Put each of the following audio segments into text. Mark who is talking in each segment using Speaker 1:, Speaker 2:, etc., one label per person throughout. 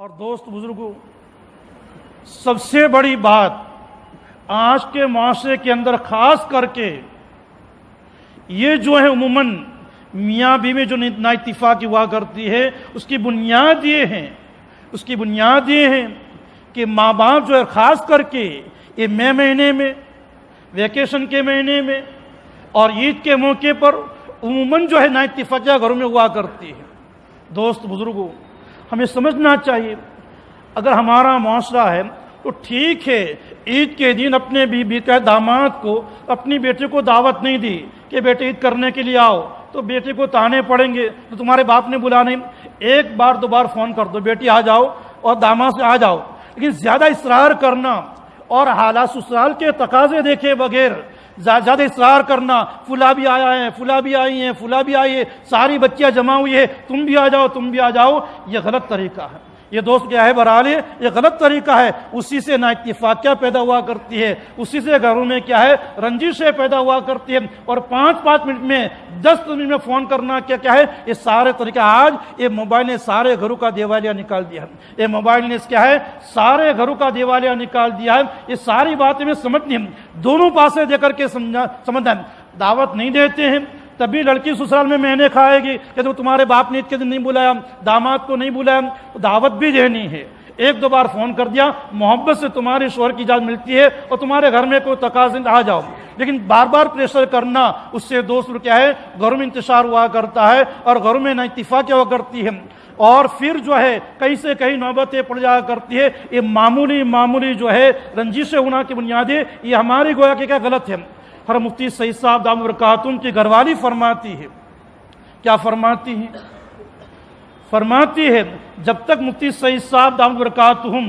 Speaker 1: اور دوست بزرگوں، سب سے بڑی بات آج کے معاشرے کے اندر خاص کر کے یہ جو ہے عموماً میاں بیوی میں جو نا اتفاقی ہوا کرتی ہے، اس کی بنیاد یہ ہے کہ ماں باپ جو ہے خاص کر کے یہ مئی مہینے میں، ویکیشن کے مہینے میں اور عید کے موقع پر عموماً جو ہے نا اتفاقیہ گھروں میں ہوا کرتی ہے۔ دوست بزرگوں، ہمیں سمجھنا چاہیے، اگر ہمارا معاشرہ ہے تو ٹھیک ہے، عید کے دن اپنے بیوی کا داماد کو اپنی بیٹے کو دعوت نہیں دی کہ بیٹے عید کرنے کے لیے آؤ، تو بیٹے کو تانے پڑیں گے تو تمہارے باپ نے بلا نہیں، ایک بار دو بار فون کر دو بیٹی آ جاؤ اور داماد سے آ جاؤ۔ لیکن زیادہ اصرار کرنا اور حالات سسرال کے تقاضے دیکھے بغیر زیادہ اصرار کرنا، فلاں بھی آیا ہے، فلاں بھی آئی ہیں، فلاں بھی آئی ہے، ساری بچیاں جمع ہوئی ہے، تم بھی آ جاؤ، یہ غلط طریقہ ہے۔ یہ دوست کیا ہے برحال یہ غلط طریقہ ہے، اسی سے نا اتفاقیہ پیدا ہوا کرتی ہے، اسی سے گھروں میں کیا ہے رنجشیں پیدا ہوا کرتی ہے، اور 5 منٹ میں 10 منٹ میں فون کرنا کیا ہے، یہ سارے طریقہ آج یہ موبائل نے سارے گھروں کا دیوالیہ نکال دیا ہے۔ یہ موبائل نے کیا ہے سارے گھروں کا دیوالیہ نکال دیا ہے۔ یہ ساری باتیں میں سمجھنی ہے، دونوں پاسے دے کر کے سمجھنا ہے۔ دعوت نہیں دیتے ہیں تبھی لڑکی سسرال میں مہینے کھائے گی کہ تمہارے باپ نے عید کے دن نہیں بلایا، داماد کو نہیں بلایا، دعوت بھی دینی ہے۔ ایک دو بار فون کر دیا، محبت سے تمہارے شوہر کی اجازت ملتی ہے اور تمہارے گھر میں کوئی تقاضے آ جاؤ، لیکن بار بار پریشر کرنا، اس سے دوست کیا ہے گھروں میں انتشار ہوا کرتا ہے اور گھروں میں نا اتفاقیہ ہوا کرتی ہے، اور پھر جو ہے کہیں سے کہیں نوبتیں پڑ جایا کرتی ہے۔ یہ معمولی جو ہے رنجشیں ہونا کی بنیادیں یہ ہماری گویا کہ کیا غلط ہے۔ ہر مفتی سعید صاحب دامت برکاتہم کی گھر والی فرماتی ہے، کیا فرماتی ہیں؟ فرماتی ہے جب تک مفتی سعید صاحب دامت برکاتہم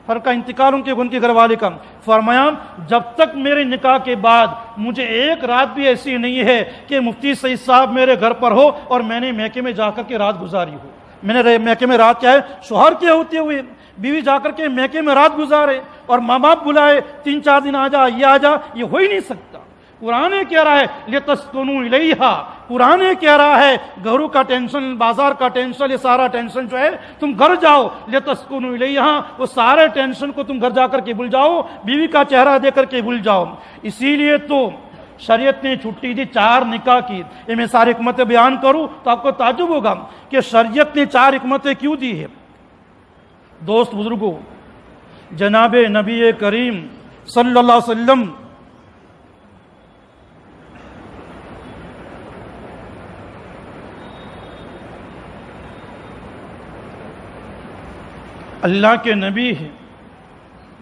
Speaker 1: ہر کا انتقال ان کی گھر والی کا، فرمایا جب تک میرے نکاح کے بعد مجھے ایک رات بھی ایسی نہیں ہے کہ مفتی سعید صاحب میرے گھر پر ہو اور میں نے میکے میں جا کر کے رات گزاری ہو۔ میں نے میکے میں رات کیا ہے شوہر کے ہوتے ہوئے بیوی جا کر کے میکے میں رات گزارے اور ماں باپ بلائے 3-4 دن آ جا، یہ ہو ہی نہیں سکتا۔ قرآن کہہ رہا ہے لِتَسْكُنُوا إِلَيْهَا، قرآن کہہ رہا ہے گھروں کا ٹینشن، بازار کا ٹینشن، یہ سارا ٹینشن جو ہے تم گھر جاؤ، لِتَسْكُنُوا إِلَيْهَا، وہ سارے ٹینشن کو تم گھر جا کر کے بھول جاؤ، بیوی کا چہرہ دے کر کے بھول جاؤ۔ اسی لیے تو شریعت نے چھٹی دی 4 نکاح کی۔ یہ میں ساری حکمتیں بیان کروں تو آپ کو تعجب ہوگا کہ شریعت نے 4 حکمتیں کیوں دی ہے۔ دوست بزرگوں، جناب نبی کریم صلی اللہ علیہ وسلم اللہ کے نبی ہیں،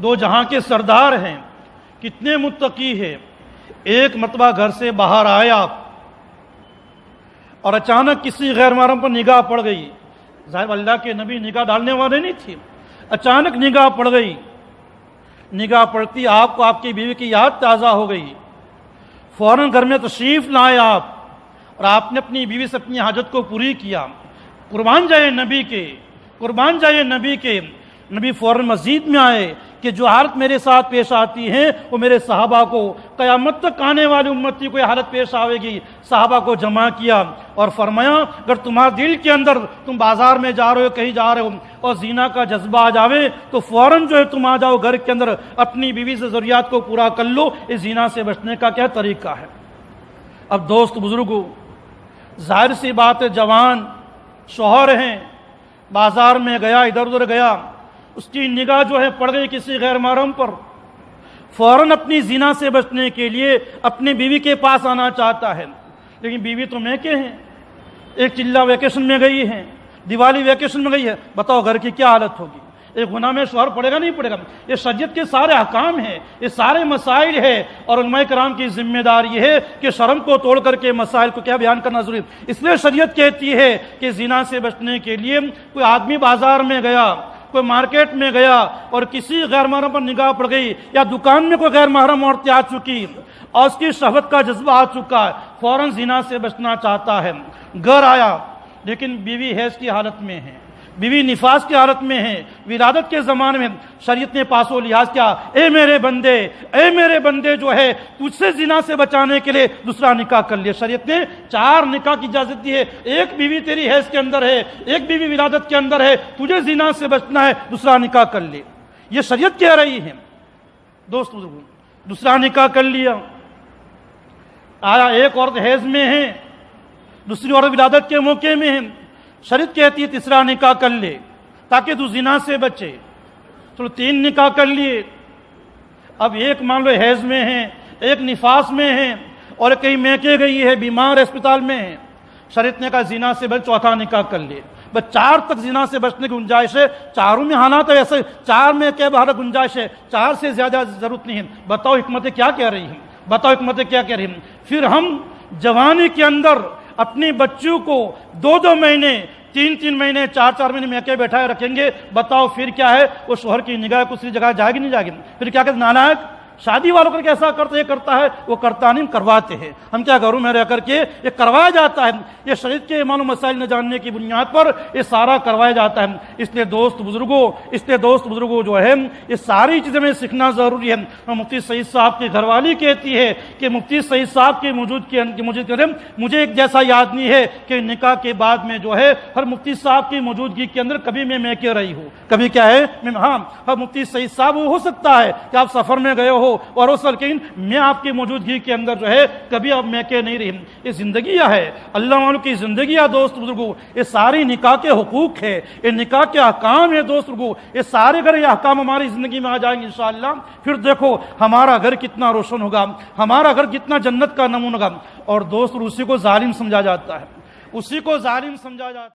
Speaker 1: 2 جہاں کے سردار ہیں، کتنے متقی ہیں۔ ایک مرتبہ گھر سے باہر آیا اور اچانک کسی غیر محرم پر نگاہ پڑ گئی۔ ظاہر اللہ کے نبی نگاہ ڈالنے والے نہیں تھے، اچانک نگاہ پڑ گئی۔ نگاہ پڑتی آپ کو آپ کی بیوی کی یاد تازہ ہو گئی، فوراً گھر میں تشریف لائے آپ، اور آپ نے اپنی بیوی سے اپنی حاجت کو پوری کیا۔ قربان جائے نبی کے نبی فوراً مسجد میں آئے کہ جو حالت میرے ساتھ پیش آتی ہے وہ میرے صحابہ کو قیامت تک آنے والی امتی کو یہ حالت پیش آئے گی۔ صحابہ کو جمع کیا اور فرمایا اگر تمہارے دل کے اندر تم بازار میں جا رہے ہو، کہیں جا رہے ہو اور زنا کا جذبہ آ جاوے تو فوراً جو ہے تم آ جاؤ گھر کے اندر، اپنی بیوی سے ضروریات کو پورا کر لو۔ اس زنا سے بچنے کا کیا طریقہ ہے؟ اب دوست بزرگوں، ظاہر سی بات ہے جوان شوہر ہیں، بازار میں گیا، ادھر ادھر گیا، اس کی نگاہ جو ہے پڑ گئی کسی غیر محرم پر، فوراً اپنی زنا سے بچنے کے لیے اپنی بیوی کے پاس آنا چاہتا ہے، لیکن بیوی تو میکے ہیں، ایک چلہ ویکیشن میں گئی ہے، دیوالی ویکیشن میں گئی ہے، بتاؤ گھر کی کیا حالت ہوگی؟ ایک گناہ میں شوہر پڑے گا نہیں پڑے گا؟ یہ شریعت کے سارے احکام ہیں، یہ سارے مسائل ہیں، اور علماء کرام کی ذمہ داری یہ ہے کہ شرم کو توڑ کر کے مسائل کو کیا بیان کرنا ضروری ہے۔ اس لیے شریعت کہتی ہے کہ زنا سے بچنے کے لیے کوئی آدمی بازار میں گیا، کوئی مارکیٹ میں گیا اور کسی غیر محرم پر نگاہ پڑ گئی، یا دکان میں کوئی غیر محرم عورتیں آ چکی اور اس کی شہوت کا جذبہ آ چکا ہے، فوراً زنا سے بچنا چاہتا ہے، گھر آیا لیکن بیوی حیض کی حالت میں ہے، بیوی نفاس کی حالت میں ہے، ولادت کے زمانے میں شریعت نے پاس و لحاظ کیا، اے میرے بندے جو ہے تجھ سے زنا سے بچانے کے لیے دوسرا نکاح کر لیا۔ شریعت نے 4 نکاح کی اجازت دی ہے، ایک بیوی تیری حیض کے اندر ہے، ایک بیوی ولادت کے اندر ہے، تجھے زنا سے بچنا ہے، دوسرا نکاح کر لے، یہ شریعت کہہ رہی ہے۔ دوست بزرگوں، دوسرا نکاح کر لیا، آیا ایک عورت حیض میں ہے، دوسری عورت ولادت کے موقع میں ہے، شریعت کہتی ہے تیسرا نکاح کر لے تاکہ تو زنا سے بچے۔ چلو 3 نکاح کر لیے، اب ایک مان لو حیض میں ہے، ایک نفاس میں ہے، اور کہیں میکے گئی ہے، بیمار اسپتال میں ہے، شریعت نے کہا زنا سے بچ، چوتھا نکاح کر لیے۔ بس 4 تک زنا سے بچنے کی گنجائش ہے، 4 میں حالات ایسے 4 میں کیا بہر گنجائش ہے، 4 سے زیادہ ضرورت نہیں ہے۔ بتاؤ حکمتیں کیا کہہ رہی ہیں، بتاؤ حکمتیں کیا کہہ رہی ہیں۔ پھر ہم جوانی کے اندر اپنی بچوں کو 2 مہینے 3 مہینے 4 مہینے میکے بیٹھائے رکھیں گے، بتاؤ پھر کیا ہے، وہ شوہر کی نگاہ دوسری جگہ جائے گی نہیں جائے گی؟ پھر کیا کہتے نالائق، شادی والوں کا کیسا کرتا ہے، یہ کرتا ہے، وہ کرتا نہیں، کرواتے ہیں ہم۔ کیا گھروں میں رہ کر کے یہ کروایا جاتا ہے، یہ شریعت کے ایمان و مسائل نہ جاننے کی بنیاد پر یہ سارا کروایا جاتا ہے۔ اس لیے دوست بزرگوں جو ہے یہ ساری چیزیں میں سیکھنا ضروری ہے۔ مفتی سعید صاحب کی گھر والی کہتی ہے کہ مفتی سعید صاحب کے مجھے ایک جیسا یاد نہیں ہے کہ نکاح کے بعد میں جو ہے ہر مفتی صاحب کی موجودگی کے اندر کبھی میں میکے رہی ہوں، کبھی کیا ہے ہاں ہر مفتی سعید صاحب وہ ہو سکتا ہے کہ آپ سفر میں گئے ہو اور اس لیکن میں آپ کی موجودگی کے اندر جو ہے کبھی اب میکے نہیں رہی۔ یہ زندگیاں ہے، اللہ والوں کی زندگیاں دوست بزرگوں، یہ ساری نکاح کے حقوق ہے، یہ نکاح کے احکام ہے دوست بزرگوں، یہ سارے اگر یہ احکام ہماری زندگی میں آ جائیں گے انشاءاللہ، پھر دیکھو ہمارا گھر کتنا روشن ہوگا، ہمارا گھر کتنا جنت کا نمونہ ہوگا۔ اور دوست اسی کو ظالم سمجھا جاتا ہے، اسی کو ظالم سمجھا جاتا ہے۔